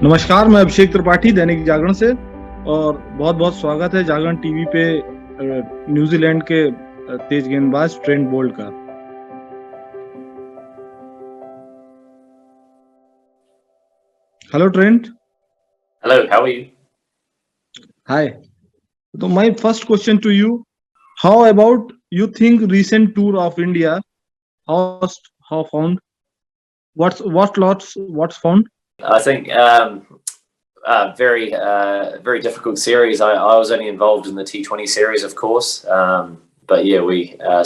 नमस्कार, मैं अभिषेक त्रिपाठी दैनिक जागरण से और बहुत बहुत स्वागत है जागरण टीवी पे न्यूजीलैंड के तेज गेंदबाज ट्रेंट बोल्ट का। Hello Trent. Hello, how are you? Hi. तो my first question to you, how about you think recent tour of India, how found, what's found? I think very difficult series. I was only involved in the T20 series, of course, but yeah, we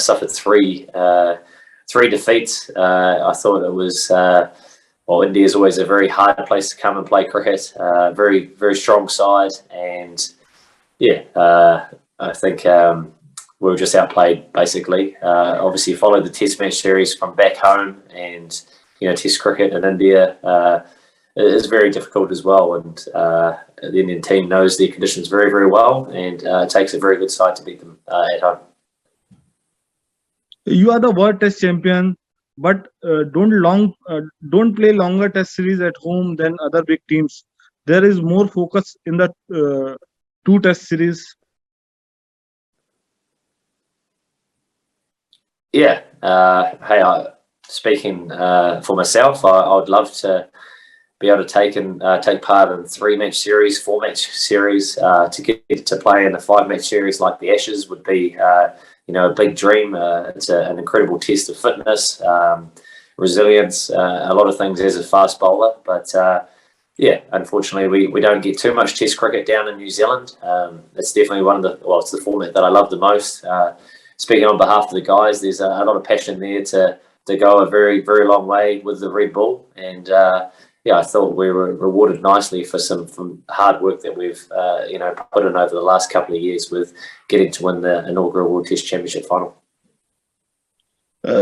suffered three defeats. I thought it was well, India is always a very hard place to come and play cricket. Very strong side, and yeah, I think we were just outplayed basically. Obviously, followed the Test match series from back home, and Test cricket in India is very difficult as well. And the Indian team knows their conditions very well, and it takes a very good side to beat them at home. You are the world test champion, but don't play longer test series at home than other big teams. There is more focus in the two test series. Yeah. Hey, speaking for myself, I would love to be able to take part in 3-match series, 4-match series. To get to play in a 5-match series like the Ashes would be a big dream. It's an incredible test of fitness, resilience, a lot of things as a fast bowler. But yeah, unfortunately, we don't get too much Test cricket down in New Zealand. It's definitely it's the format that I love the most. Speaking on behalf of the guys, there's a lot of passion there to go a very long way with the Red Bull, and yeah, I thought we were rewarded nicely for some hard work that we've put in over the last couple of years with getting to win the inaugural World Test Championship final.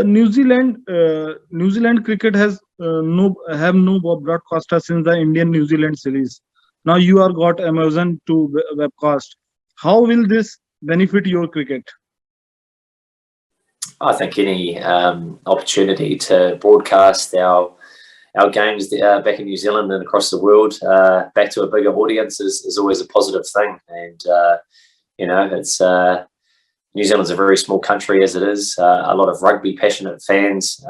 New Zealand cricket has no broadcaster since the Indian New Zealand series. Now you are got Amazon to webcast. How will this benefit your cricket? I think any opportunity to broadcast our games back in New Zealand and across the world back to a bigger audience is always a positive thing. And it's New Zealand's a very small country as it is. A lot of rugby passionate fans.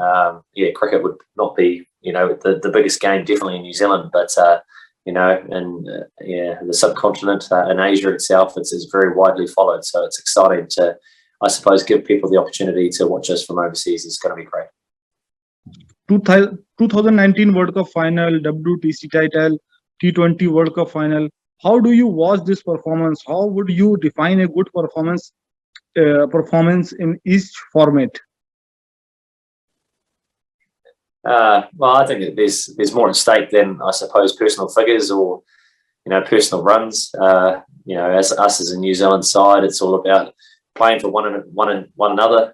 Cricket would not be the biggest game definitely in New Zealand, but in the subcontinent, in Asia itself, it's very widely followed. So it's exciting to, I suppose, give people the opportunity to watch us from overseas. It's going to be great. 2019 World Cup final, WTC title, T20 World Cup final. How do you watch this performance? How would you define a good performance in each format? Well, I think there's more at stake than, I suppose, personal figures or personal runs. As us as a New Zealand side, it's all about playing for one another,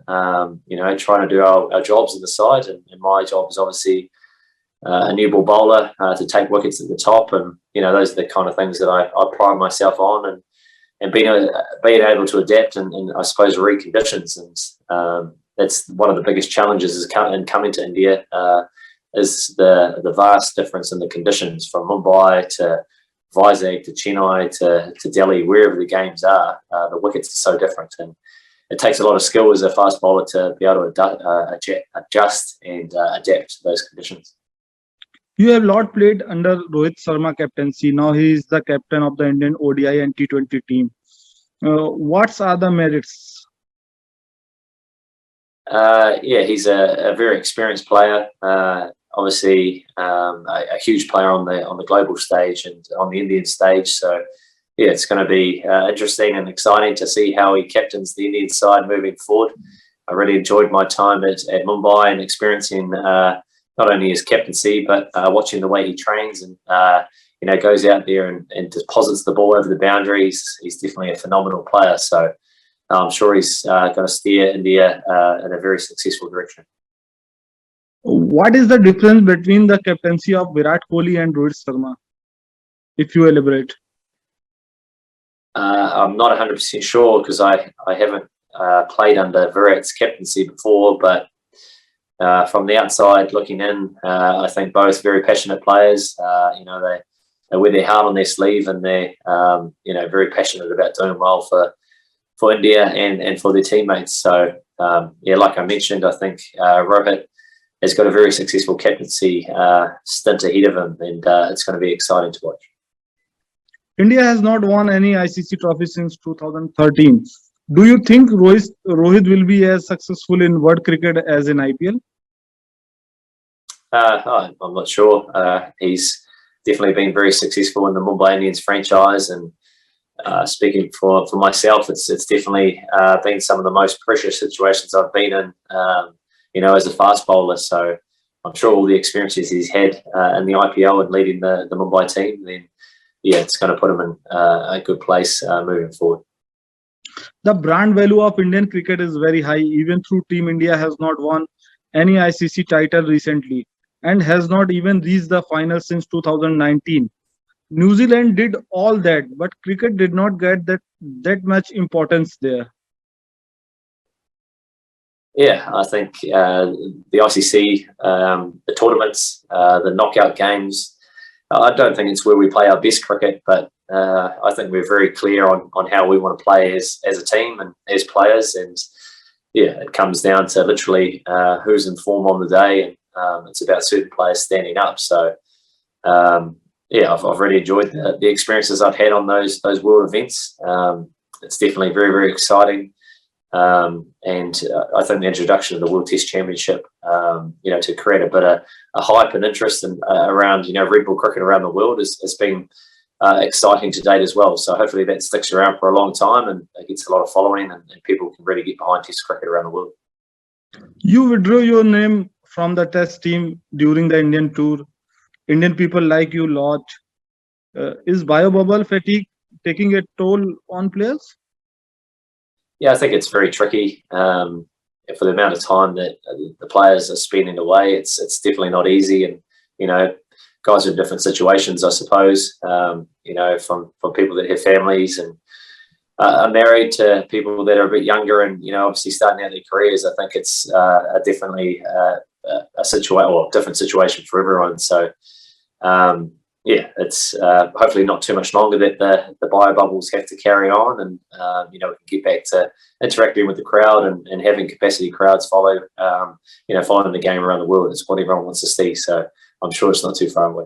trying to do our jobs in the side, and my job is obviously a new ball bowler to take wickets at the top, and those are the kind of things that I pride myself on, and being able to adapt and I suppose read conditions, and that's one of the biggest challenges in coming to India is the vast difference in the conditions from Mumbai to Vizag to Chennai to Delhi, wherever the games are. The wickets are so different, and it takes a lot of skill as a fast bowler to be able to adjust and adapt to those conditions. You have not played under Rohit Sharma captaincy. Now he is the captain of the Indian ODI and T20 team. What are the merits? He's a very experienced player. Obviously, a huge player on the global stage and on the Indian stage. So, yeah, it's going to be interesting and exciting to see how he captains the Indian side moving forward. I really enjoyed my time at Mumbai and experiencing not only his captaincy, but watching the way he trains and goes out there and deposits the ball over the boundaries. He's definitely a phenomenal player. So I'm sure he's going to steer India in a very successful direction. What is the difference between the captaincy of Virat Kohli and Rohit Sharma? If you elaborate. I'm not 100% sure because I haven't played under Virat's captaincy before, but from the outside looking in, I think both very passionate players. wear their heart on their sleeve, and they're very passionate about doing well for India and for their teammates. So like I mentioned, I think Rohit has got a very successful captaincy stint ahead of him, and it's going to be exciting to watch. India has not won any ICC trophy since 2013. Do you think Rohit will be as successful in world cricket as in IPL? I'm not sure. He's definitely been very successful in the Mumbai Indians franchise, and speaking for myself, it's definitely been some of the most precious situations I've been in, as a fast bowler. So I'm sure all the experiences he's had in the IPL and leading the Mumbai team, then it's going to put him in a good place moving forward. The brand value of Indian cricket is very high, even though Team India has not won any ICC title recently and has not even reached the final since 2019. New Zealand did all that, but cricket did not get that much importance there. Yeah, I think the ICC, the tournaments, the knockout games, I don't think it's where we play our best cricket, but I think we're very clear on how we want to play as a team and as players. And it comes down to literally who's in form on the day, and it's about certain players standing up. So I've really enjoyed the experiences I've had on those world events. It's definitely very, very exciting. And I think the introduction of the World Test Championship, to create a bit of a hype and interest around, Red Bull cricket around the world has been exciting to date as well. So hopefully that sticks around for a long time and it gets a lot of following, and people can really get behind Test cricket around the world. You withdrew your name from the Test team during the Indian tour. Indian people like you a lot. Is bio-bubble fatigue taking a toll on players? Yeah, I think it's very tricky for the amount of time that the players are spending away. It's definitely not easy, and guys are in different situations, I suppose. From people that have families and are married to people that are a bit younger and obviously starting out their careers. I think it's definitely a different situation for everyone. So it's hopefully not too much longer that the bio bubbles have to carry on, and we can get back to interacting with the crowd and having capacity crowds following the game around the world. It's what everyone wants to see. So I'm sure it's not too far away.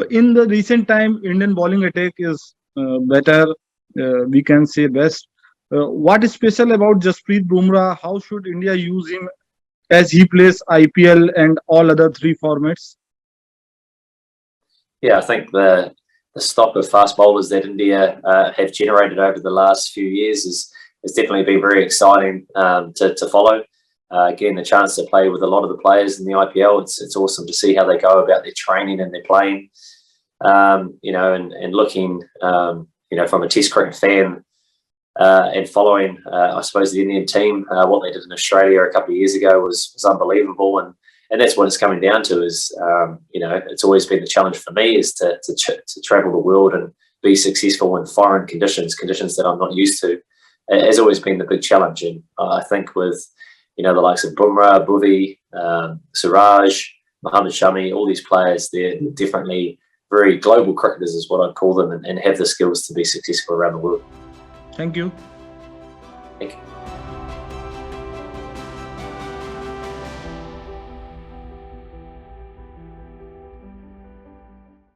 In the recent time, Indian bowling attack is better. We can say best. What is special about Jasprit Bumrah? How should India use him as he plays IPL and all other three formats? Yeah, I think the stock of fast bowlers that India have generated over the last few years has definitely been very exciting to follow. Getting the chance to play with a lot of the players in the IPL, it's awesome to see how they go about their training and their playing. And looking, from a Test cricket fan and following, I suppose, the Indian team, what they did in Australia a couple of years ago was unbelievable. And that's what it's coming down to is, it's always been the challenge for me is to travel the world and be successful in foreign conditions that I'm not used to. It has always been the big challenge. And I think with, the likes of Bumrah, Bhuvi, Siraj, Mohammad Shami, all these players, they're definitely very global cricketers is what I'd call them, and have the skills to be successful around the world. Thank you.